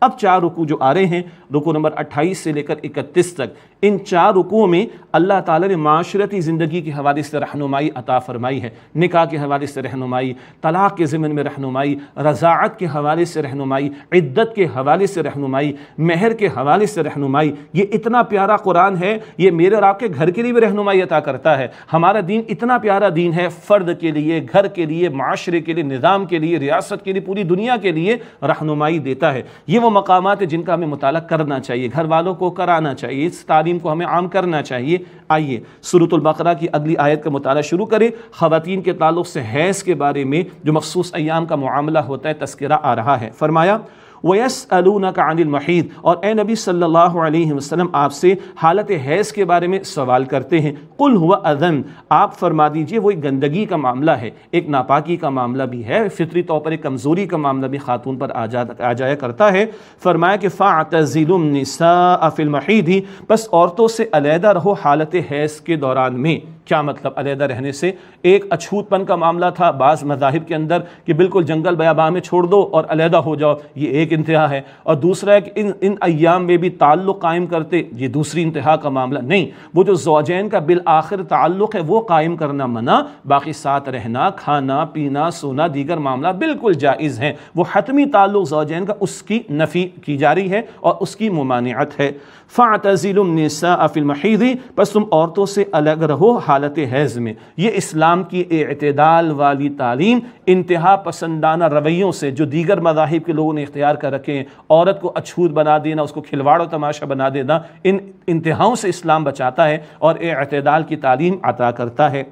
اب 4 رکوع جو آ رہے ہیں، رکوع نمبر 28 سے لے کر 31 تک، ان 4 رکوعوں میں اللہ تعالیٰ نے معاشرتی زندگی کے حوالے سے رہنمائی عطا فرمائی ہے، نکاح کے حوالے سے رہنمائی، طلاق کے ضمن میں رہنمائی، رضاعت کے حوالے سے رہنمائی، عدت کے حوالے سے رہنمائی، مہر کے حوالے سے رہنمائی۔ یہ اتنا پیارا قرآن ہے، یہ میرے اور آپ کے گھر کے لیے بھی رہنمائی عطا کرتا ہے۔ ہمارا دین اتنا پیارا دین ہے، فرد کے لیے، گھر کے لیے، معاشرے کے لیے، نظام کے لیے، ریاست کے لیے، پوری دنیا کے لیے رہنمائی دیتا ہے۔ یہ وہ مقامات ہیں جن کا ہمیں مطالعہ کرنا چاہیے، گھر والوں کو کرانا چاہیے، اس تعلیم کو ہمیں عام کرنا چاہیے۔ آئیے سورۃ البقرہ کی اگلی آیت کا مطالعہ شروع کریں۔ خواتین کے تعلق سے حیض کے بارے میں جو مخصوص ایام کا معاملہ ہوتا ہے، تذکرہ آ رہا ہے۔ فرمایا وَيَسْأَلُونَكَ عَنِ الْمَحِيضِ، اور اے نبی صلی اللہ علیہ وسلم آپ سے حالت حیض کے بارے میں سوال کرتے ہیں۔ قُلْ هُوَ أَذًى، آپ فرما دیجئے وہ ایک گندگی کا معاملہ ہے، ایک ناپاکی کا معاملہ بھی ہے، فطری طور پر ایک کمزوری کا معاملہ بھی خاتون پر آ جایا کرتا ہے۔ فرمایا کہ فَاعْتَزِلُوا النِّسَاءَ فِي الْمَحِيضِ، بس عورتوں سے علیحدہ رہو حالت حیض کے دوران میں۔ کیا مطلب علیحدہ رہنے سے؟ ایک اچھوت پن کا معاملہ تھا بعض مذاہب کے اندر کہ بالکل جنگل بیابان میں چھوڑ دو اور علیحدہ ہو جاؤ، یہ ایک انتہا ہے، اور دوسرا ہے کہ ان ایام میں بھی تعلق قائم کرتے، یہ دوسری انتہا کا معاملہ۔ نہیں، وہ جو زوجین کا بالآخر تعلق ہے وہ قائم کرنا منع، باقی ساتھ رہنا، کھانا پینا سونا دیگر معاملہ بالکل جائز ہیں۔ وہ حتمی تعلق زوجین کا، اس کی نفی کی جا رہی ہے اور اس کی ممانعت ہے۔ فَاعْتَزِلُوا النِّسَاءَ فِي الْمَحِيضِ، پس تم عورتوں سے الگ رہو حالت حیض میں۔ یہ اسلام کی اعتدال والی تعلیم انتہا پسندانہ رویوں سے جو دیگر مذاہب کے لوگوں نے اختیار کر رکھے ہیں، عورت کو اچھوت بنا دینا، اس کو کھلواڑ و تماشا بنا دینا، ان انتہاؤں سے اسلام بچاتا ہے اور اعتدال کی تعلیم عطا کرتا ہے۔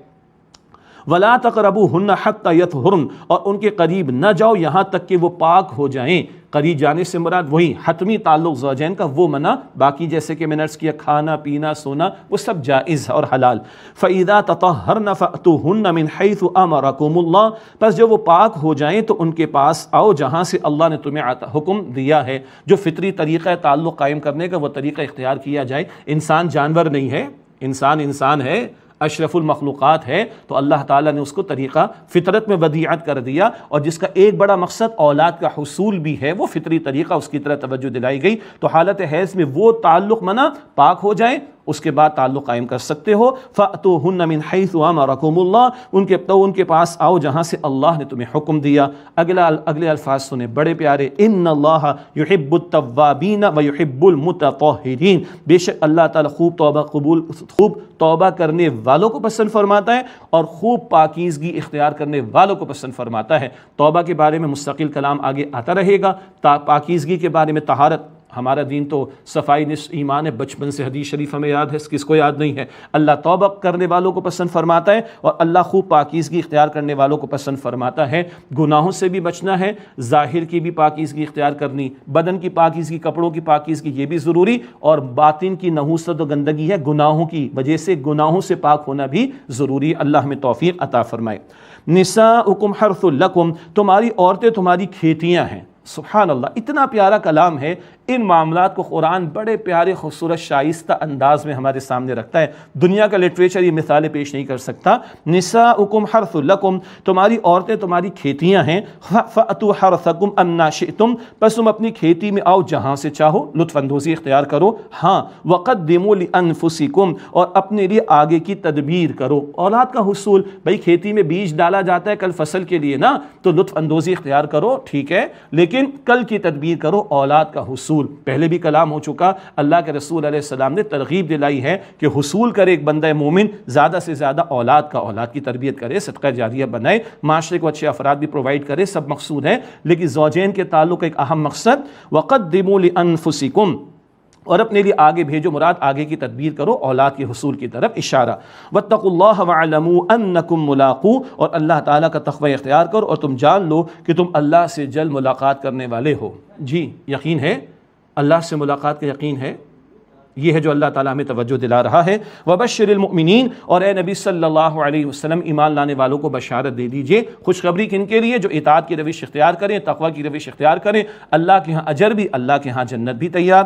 وَلَا تَقْرَبُوهُنَّ حَتَّى يَطْهُرْنَ، اور ان کے قریب نہ جاؤ یہاں تک کہ وہ پاک ہو جائیں۔ قریب جانے سے مراد وہی حتمی تعلق زوجین کا، وہ منع، باقی جیسے کہ میں نے عرض کیا کھانا پینا سونا وہ سب جائز اور حلال۔ فَإِذَا تَطَهَّرْنَ فَأْتُوهُنَّ مِنْ حَيْثُ أَمَرَكُمُ اللَّهُ، پس جب وہ پاک ہو جائیں تو ان کے پاس آؤ جہاں سے اللہ نے تمہیں حکم دیا ہے۔ جو فطری طریقہ تعلق قائم کرنے کا وہ طریقہ اختیار کیا جائے۔ انسان جانور نہیں ہے، انسان ہے، اشرف المخلوقات ہے، تو اللہ تعالیٰ نے اس کو طریقہ فطرت میں ودیعت کر دیا، اور جس کا ایک بڑا مقصد اولاد کا حصول بھی ہے، وہ فطری طریقہ اس کی طرح توجہ دلائی گئی۔ تو حالت حیض میں وہ تعلق منع، پاک ہو جائیں اس کے بعد تعلق قائم کر سکتے ہو۔ فَأْتُوهُنَّ مِنْ حَيْثُ أَمَرَكُمُ اللَّهُ، ان کے پاس آؤ جہاں سے اللہ نے تمہیں حکم دیا۔ اگلے الفاظ سنیں، بڑے پیارے، إِنَّ اللَّهَ يُحِبُّ التَّوَّابِينَ وَيُحِبُّ الْمُتَطَهِّرِينَ، بے شک اللہ تعالیٰ خوب توبہ کرنے والوں کو پسند فرماتا ہے اور خوب پاکیزگی اختیار کرنے والوں کو پسند فرماتا ہے۔ توبہ کے بارے میں مستقل کلام آگے آتا رہے گا، پاکیزگی کے بارے میں طہارت، ہمارا دین تو صفائی نصف ایمان ہے، بچپن سے حدیث شریف ہمیں یاد ہے، کس کو یاد نہیں ہے؟ اللہ توبہ کرنے والوں کو پسند فرماتا ہے اور اللہ خوب پاکیزگی اختیار کرنے والوں کو پسند فرماتا ہے۔ گناہوں سے بھی بچنا ہے، ظاہر کی بھی پاکیزگی اختیار کرنی، بدن کی پاکیزگی، کپڑوں کی پاکیزگی یہ بھی ضروری، اور باطن کی نحوست و گندگی ہے گناہوں کی وجہ سے، گناہوں سے پاک ہونا بھی ضروری۔ اللہ ہمیں توفیق عطا فرمائے۔ نساؤکم حرث لکم، تمہاری عورتیں تمہاری کھیتیاں ہیں۔ سبحان اللہ، اتنا پیارا کلام ہے۔ ان معاملات کو قرآن بڑے پیارے خوبصورت شائستہ انداز میں ہمارے سامنے رکھتا ہے، دنیا کا لٹریچر یہ مثالیں پیش نہیں کر سکتا۔ نساؤکم حرث لکم، تمہاری عورتیں تمہاری کھیتیاں ہیں۔ فأتوا حرثکم انا شئتم، پس تم اپنی کھیتی میں آؤ جہاں سے چاہو، لطف اندوزی اختیار کرو۔ ہاں، وقدموا لانفسکم، اور اپنے لیے آگے کی تدبیر کرو۔ اولاد کا حصول، بھئی کھیتی میں بیج ڈالا جاتا ہے کل فصل کے لیے نا، تو لطف اندوزی اختیار کرو، ٹھیک ہے، لیکن کل کی تدبیر کرو اولاد کا حصول۔ پہلے بھی کلام ہو چکا، اللہ کے رسول علیہ السلام نے ترغیب دلائی ہے کہ حصول کرے ایک بندہ مومن، زیادہ سے زیادہ اولاد کی تربیت کرے، صدقہ جاریہ بنائے، معاشرے کو اچھے افراد بھی پرووائڈ کرے، سب مقصود ہے، لیکن زوجین کے تعلق ایک اہم مقصد وَقَدِّمُوا لِأَنفُسِكُمْ، اور اپنے لیے آگے بھیجو، مراد آگے کی تدبیر کرو، اولاد کے حصول کی طرف اشارہ۔ وَاتَّقُوا اللَّهَ وَاعْلَمُوا أَنَّكُمْ مُلَاقُوهُ، اور اللہ تعالیٰ کا تقوی اختیار کرو اور تم جان لو کہ تم اللہ سے جلد ملاقات کرنے والے ہو۔ جی یقین ہے، اللہ سے ملاقات کا یقین ہے، یہ ہے جو اللہ تعالیٰ ہمیں توجہ دلا رہا ہے۔ وَبَشِّرِ الْمُؤْمِنِينَ، اور اے نبی صلی اللہ علیہ وسلم ایمان لانے والوں کو بشارت دے دیجئے، خوشخبری کن کے لیے؟ جو اطاعت کی روش اختیار کریں، تقوی کی روش اختیار کریں، اللہ کے ہاں اجر بھی، اللہ کے ہاں جنت بھی تیار۔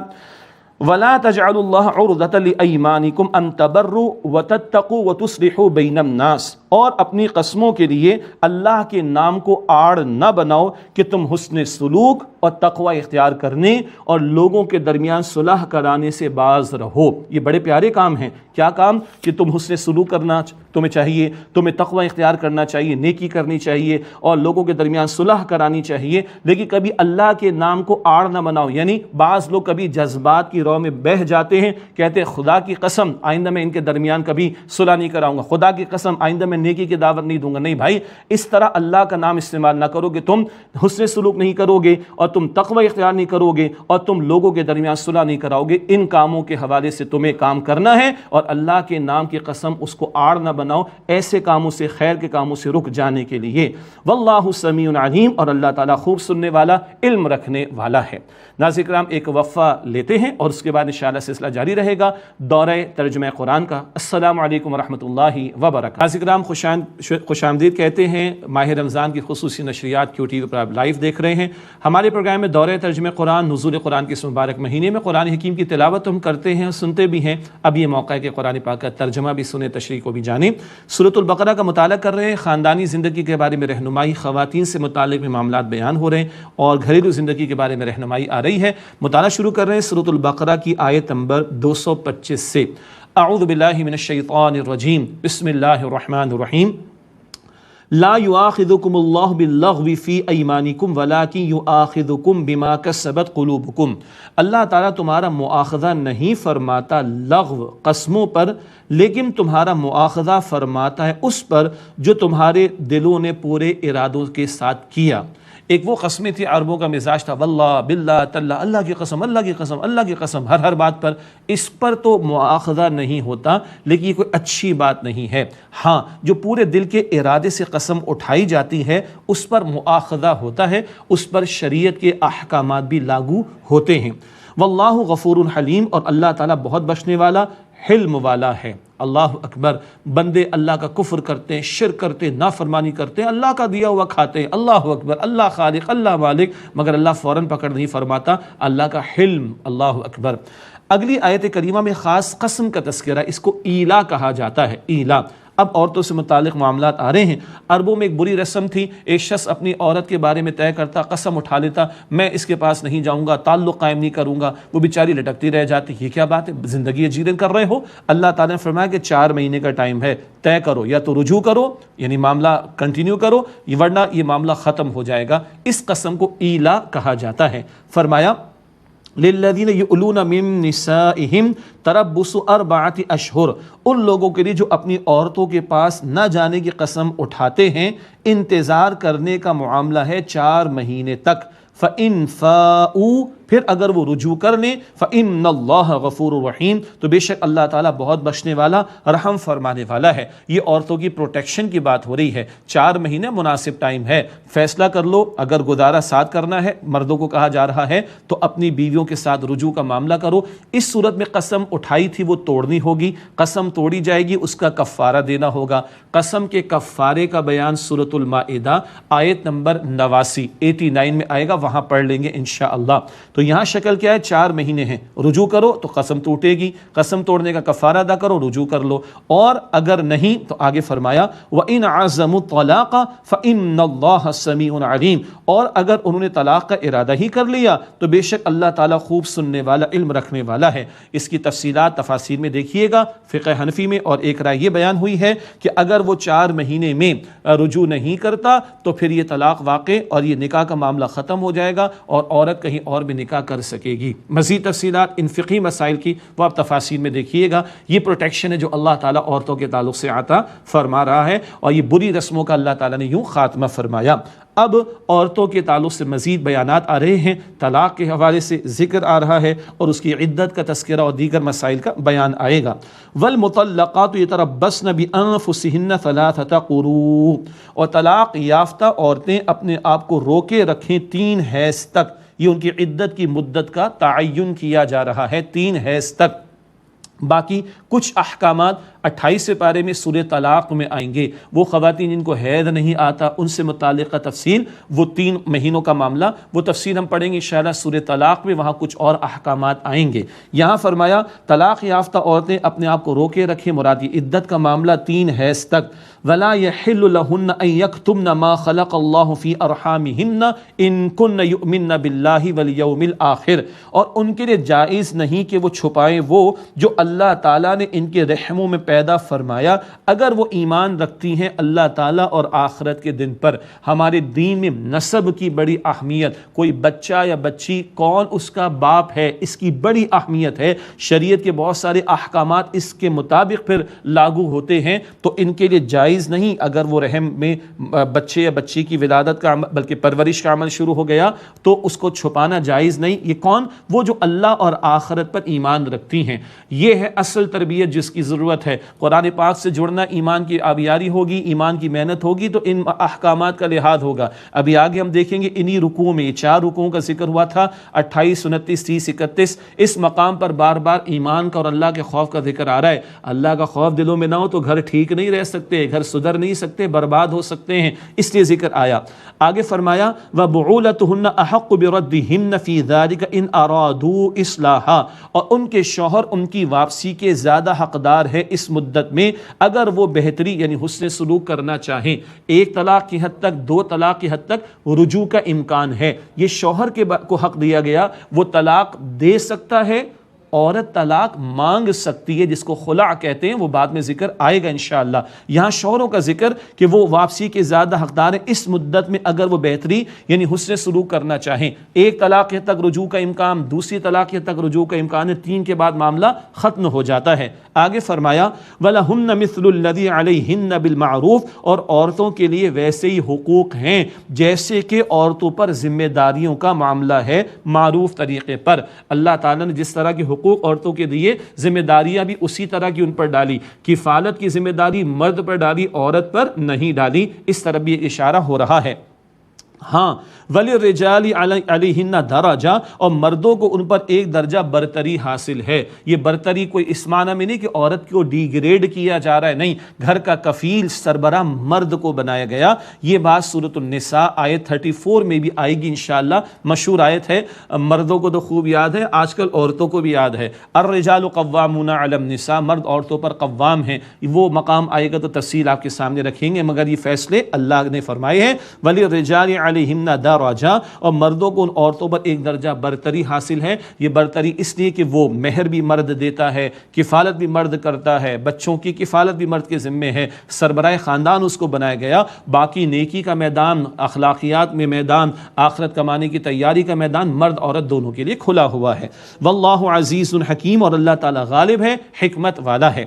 وَلَا تَجْعَلُوا اللَّهَ عُرْضَةً لِأَيْمَانِكُمْ أَن تَبَرُّوا وَتَتَّقُوا وَتُصْلِحُوا بَيْنَ النَّاسِ، اور اپنی قسموں کے لیے اللہ کے نام کو آڑ نہ بناؤ کہ تم حسن سلوک اور تقوی اختیار کرنے اور لوگوں کے درمیان صلح کرانے سے باز رہو۔ یہ بڑے پیارے کام ہیں۔ کیا کام؟ کہ تم حسن سلوک کرنا تمہیں چاہیے، تمہیں تقوی اختیار کرنا چاہیے، نیکی کرنی چاہیے اور لوگوں کے درمیان صلح کرانی چاہیے، لیکن کبھی اللہ کے نام کو آڑ نہ بناؤ۔ یعنی بعض لوگ کبھی جذبات کی رو میں بہہ جاتے ہیں، کہتے ہیں خدا کی قسم آئندہ میں ان کے درمیان کبھی صلح نہیں کراؤں گا، خدا کی قسم آئندہ میں نیکی کی دعوت نہیں دوں گا۔ نہیں بھائی، اس طرح اللہ کا نام استعمال نہ کرو کہ تم حسن سلوک نہیں کرو گے اور تم تقوی اختیار نہیں کرو گے اور تم لوگوں کے درمیان صلح نہیں کراؤ گے۔ ان کاموں کے حوالے سے تمہیں کام کرنا ہے اور اللہ کے نام کی قسم اس کو آڑ نہ بناؤ، ایسے کاموں سے، خیر کے کاموں سے رک جانے کے لیے۔ واللہ سمیع علیم، اور اللہ تعالیٰ خوب سننے والا، علم رکھنے والا ہے۔ ناظرین کرام، ایک وقفہ لیتے ہیں اور اس کے بعد انشاءاللہ سلسلہ جاری رہے گا دورہ ترجمہ قرآن کا۔ السلام علیکم ورحمۃ اللہ وبرکاتہ۔ ناظرین کرام، خوش آمدید کہتے ہیں۔ ماہ رمضان کی خصوصی نشریات کیو ٹی وی پر آپ لائیو دیکھ رہے ہیں۔ ہمارے پروگرام میں دورہ ترجمہ قرآن، نزول قرآن کے اس مبارک مہینے میں قرآن حکیم کی تلاوت ہم کرتے ہیں، سنتے بھی ہیں۔ اب یہ موقع ہے کہ قرآن پاک کا ترجمہ بھی سنیں، تشریح کو بھی جانیں۔ سورۃ البقرہ کا مطالعہ کر رہے ہیں، خاندانی زندگی کے بارے میں رہنمائی، خواتین سے متعلق معاملات بیان ہو رہے ہیں اور گھریلو زندگی کے بارے میں رہنمائی آ رہی ہے۔ مطالعہ شروع کر رہے ہیں سورۃ البقرہ کی آیت نمبر 225 سے۔ اعوذ باللہ من الشیطان الرجیم، بسم اللہ الرحمن الرحیم۔ لا یؤاخذکم اللہ باللغو فی ایمانکم ولکن یؤاخذکم بما کسبت قلوبکم۔ اللہ تعالیٰ تمہارا مؤاخذہ نہیں فرماتا لغو قسموں پر، لیکن تمہارا مؤاخذہ فرماتا ہے اس پر جو تمہارے دلوں نے پورے ارادوں کے ساتھ کیا۔ ایک وہ قسمیں تھی، عربوں کا مزاج تھا، واللہ باللہ تاللہ، اللہ کی قسم، اللہ کی قسم، اللہ کی قسم، ہر بات پر۔ اس پر تو مؤاخذہ نہیں ہوتا، لیکن یہ کوئی اچھی بات نہیں ہے۔ ہاں، جو پورے دل کے ارادے سے قسم اٹھائی جاتی ہے اس پر مؤاخذہ ہوتا ہے، اس پر شریعت کے احکامات بھی لاگو ہوتے ہیں۔ واللہ غفور حلیم، اور اللہ تعالیٰ بہت بخشنے والا، حلم والا ہے۔ اللہ اکبر۔ بندے اللہ کا کفر کرتے ہیں، شرک کرتے ہیں، نافرمانی کرتے ہیں، اللہ کا دیا ہوا کھاتے ہیں، اللہ اکبر، اللہ خالق، اللہ مالک، مگر اللہ فوراً پکڑ نہیں فرماتا، اللہ کا حلم، اللہ اکبر۔ اگلی آیت کریمہ میں خاص قسم کا تذکرہ، اس کو ایلا کہا جاتا ہے، ایلا۔ اب عورتوں سے متعلق معاملات آ رہے ہیں۔ عربوں میں ایک بری رسم تھی، ایک شخص اپنی عورت کے بارے میں طے کرتا، قسم اٹھا لیتا، میں اس کے پاس نہیں جاؤں گا، تعلق قائم نہیں کروں گا، وہ بیچاری لٹکتی رہ جاتی۔ یہ کیا بات ہے؟ زندگی اجیرن کر رہے ہو؟ اللہ تعالیٰ نے فرمایا کہ 4 مہینے کا ٹائم ہے، طے کرو، یا تو رجوع کرو یعنی معاملہ کنٹینیو کرو، ورنہ یہ معاملہ ختم ہو جائے گا۔ اس قسم کو ایلا کہا جاتا ہے۔ فرمایا للذین یؤلون من نسائہم تربص 4 اشہر، ان لوگوں کے لیے جو اپنی عورتوں کے پاس نہ جانے کی قسم اٹھاتے ہیں، انتظار کرنے کا معاملہ ہے 4 مہینے تک۔ فَإِن فَاءُوا، پھر اگر وہ رجوع کر لیں، فَإِنَّ اللَّهَ غَفُورٌ رَحِيمٌ، تو بے شک اللہ تعالیٰ بہت بخشنے والا، رحم فرمانے والا ہے۔ یہ عورتوں کی پروٹیکشن کی بات ہو رہی ہے۔ 4 مہینے مناسب ٹائم ہے، فیصلہ کر لو۔ اگر گزارا ساتھ کرنا ہے، مردوں کو کہا جا رہا ہے، تو اپنی بیویوں کے ساتھ رجوع کا معاملہ کرو۔ اس صورت میں قسم اٹھائی تھی وہ توڑنی ہوگی، قسم توڑی جائے گی، اس کا کفارہ دینا ہوگا۔ قسم کے کفارے کا بیان سورۃ المائدہ آیت نمبر 89 میں آئے گا، وہاں پڑھ لیں گے انشاءاللہ۔ تو یہاں شکل کیا ہے؟ 4 مہینے ہیں، رجوع کرو تو قسم ٹوٹے گی، قسم توڑنے کا کفارہ ادا کرو، رجوع کر لو، اور اگر نہیں تو آگے فرمایا وَإِنْ عَزَمُوا الطَّلَاقَ فَإِنَّ اللَّهَ سَمِيعٌ عَلِيمٌ، اور اگر انہوں نے طلاق کا ارادہ ہی کر لیا تو بے شک اللہ تعالیٰ خوب سننے والا، علم رکھنے والا ہے۔ اس کی تفصیلات تفاسیر میں دیکھیے گا، فقہ حنفی میں، اور ایک رائے یہ بیان ہوئی ہے کہ اگر وہ 4 مہینے میں رجوع نہیں کرتا تو پھر یہ طلاق واقع اور یہ نکاح کا معاملہ ختم ہو جائے گا اور عورت کہیں اور بھی نکاح کر سکے گی۔ مزید تفصیلات ان فقہی مسائل کی وہ آپ تفاسیر میں دیکھیے گا۔ یہ پروٹیکشن ہے جو اللہ تعالیٰ عورتوں کے تعلق سے عطا فرما رہا ہے، اور یہ بری رسموں کا اللہ تعالیٰ نے یوں خاتمہ فرمایا۔ اب عورتوں کے تعلق سے مزید بیانات آ رہے ہیں، طلاق کے حوالے سے ذکر آ رہا ہے اور اس کی عدت کا تذکرہ اور دیگر مسائل کا بیان آئے گا۔ والمطلقات یتربصن بانفسہن 3 قروء، اور طلاق یافتہ عورتیں اپنے آپ کو روکے رکھیں 3 حیض تک۔ یہ ان کی عدت کی مدت کا تعین کیا جا رہا ہے، 3 حیض تک۔ باقی کچھ احکامات 28 پارے میں سورہ طلاق میں آئیں گے. وہ خواتین جن کو حید نہیں آتا ان سے متعلقہ تفصیل، وہ 3 مہینوں کا معاملہ، وہ تفصیل ہم پڑھیں گے انشاءاللہ سورہ طلاق میں، وہاں کچھ اور احکامات آئیں گے. یہاں فرمایا طلاق یافتہ عورتیں اپنے آپ کو روکے رکھیں، مراد یہ عدت کا معاملہ 3 حیض تک. ولا يحل لهن ان يكتمن ما خلق الله في ارحامهن ان كن يؤمن بالله واليوم الاخر، اور ان کے لیے جائز نہیں کہ وہ چھپائیں وہ جو اللہ تعالیٰ نے ان کے رحموں میں پیدا فرمایا اگر وہ ایمان رکھتی ہیں اللہ تعالیٰ اور آخرت کے دن پر. ہمارے دین میں نسب کی بڑی اہمیت، کوئی بچہ یا بچی کون اس کا باپ ہے اس کی بڑی اہمیت ہے. شریعت کے بہت سارے احکامات اس کے مطابق پھر لاگو ہوتے ہیں، تو ان کے لیے جائز نہیں اگر وہ رحم میں بچے یا بچی کی ولادت کا بلکہ پرورش کا عمل شروع ہو گیا تو اس کو چھپانا جائز نہیں. یہ کون؟ وہ جو اللہ اور آخرت پر ایمان رکھتی ہیں. یہ ہے اصل تربیت جس کی ضرورت ہے. قرآن پاک سے جڑنا ایمان کی آبیاری ہوگی، ایمان کی محنت ہوگی تو ان احکامات کا لحاظ ہوگا. ابھی آگے ہم دیکھیں گے انہی رکوعوں میں، یہ 4 رکوعوں کا ذکر ہوا تھا 28، 29، 30، 31. اس مقام پر بار بار ایمان کا اور اللہ کے خوف کا ذکر آ رہا ہے. اللہ کا خوف دلوں میں نہ ہو تو گھر ٹھیک نہیں رہ سکتے، گھر سدھر نہیں سکتے، برباد ہو سکتے ہیں، اس لیے ذکر آیا. آگے فرمایا وَبُعُولَتُهُنَّ أَحَقُّ بِرَدِّهِنَّ فِي ذَلِكَ إِنْ أَرَادُوا إِصْلَاحًا، اور ان کے شوہر ان کی واپسی کے زیادہ حقدار ہے اس مدت میں اگر وہ بہتری یعنی حسن سلوک کرنا چاہیں. 1 طلاق کی حد تک، 2 طلاق کی حد تک رجوع کا امکان ہے. یہ شوہر کو حق دیا گیا، وہ طلاق دے سکتا ہے. عورت طلاق مانگ سکتی ہے جس کو خلع کہتے ہیں، وہ بعد میں ذکر آئے گا انشاءاللہ. یہاں شوہروں کا ذکر کہ وہ واپسی کے زیادہ حقدار ہیں اس مدت میں اگر وہ بہتری یعنی حسن سلوک کرنا چاہیں. 1 طلاق تک رجوع کا امکان، 2 طلاق تک رجوع کا امکان ہے، 3 کے بعد معاملہ ختم ہو جاتا ہے. آگے فرمایا وَلَهُنَّ مِثْلُ الَّذِي عَلَيْهِنَّ بِالْمَعْرُوفِ، اور عورتوں کے لیے ویسے ہی حقوق ہیں جیسے کہ عورتوں پر ذمہ داریوں کا معاملہ ہے معروف طریقے پر. اللہ تعالیٰ نے جس طرح کے حقوق عورتوں کے دیے، ذمہ داریاں بھی اسی طرح کی ان پر ڈالی. کفالت کی ذمہ داری مرد پر ڈالی، عورت پر نہیں ڈالی. اس طرح بھی اشارہ ہو رہا ہے. ہاں وَلِلرِّجَالِ عَلَيْهِنَّ دَرَجَةٌ، اور مردوں کو ان پر ایک درجہ برتری حاصل ہے. یہ برتری کوئی اس معنی میں نہیں کہ عورت کو ڈی گریڈ کیا جا رہا ہے، نہیں، گھر کا کفیل سربراہ مرد کو بنایا گیا. یہ بات سورۃ النساء آیت 34 میں بھی آئے گی انشاءاللہ. مشہور آیت ہے، مردوں کو تو خوب یاد ہے، آج کل عورتوں کو بھی یاد ہے. الرجال قوامون علی النساء، مرد عورتوں پر قوام ہیں. وہ مقام آئے گا تو تفصیل آپ کے سامنے رکھیں گے، مگر یہ فیصلے اللہ نے فرمائے ہیں. وَلِلرِّجَالِ عَلَيْهِنَّ دَرَجَةٌ، اور مردوں کو ان عورتوں پر ایک درجہ برتری حاصل ہے. یہ برتری اس لیے کہ وہ مہر بھی مرد دیتا ہے، کفالت بھی مرد کرتا ہے، بچوں کی کفالت بھی مرد کے ذمے ہے، سربراہ خاندان اس کو بنایا گیا. باقی نیکی کا میدان، اخلاقیات میں میدان، آخرت کمانے کی تیاری کا میدان مرد عورت دونوں کے لیے کھلا ہوا ہے. واللہ عزیز حکیم، اور اللہ تعالی غالب ہے، حکمت والا ہے.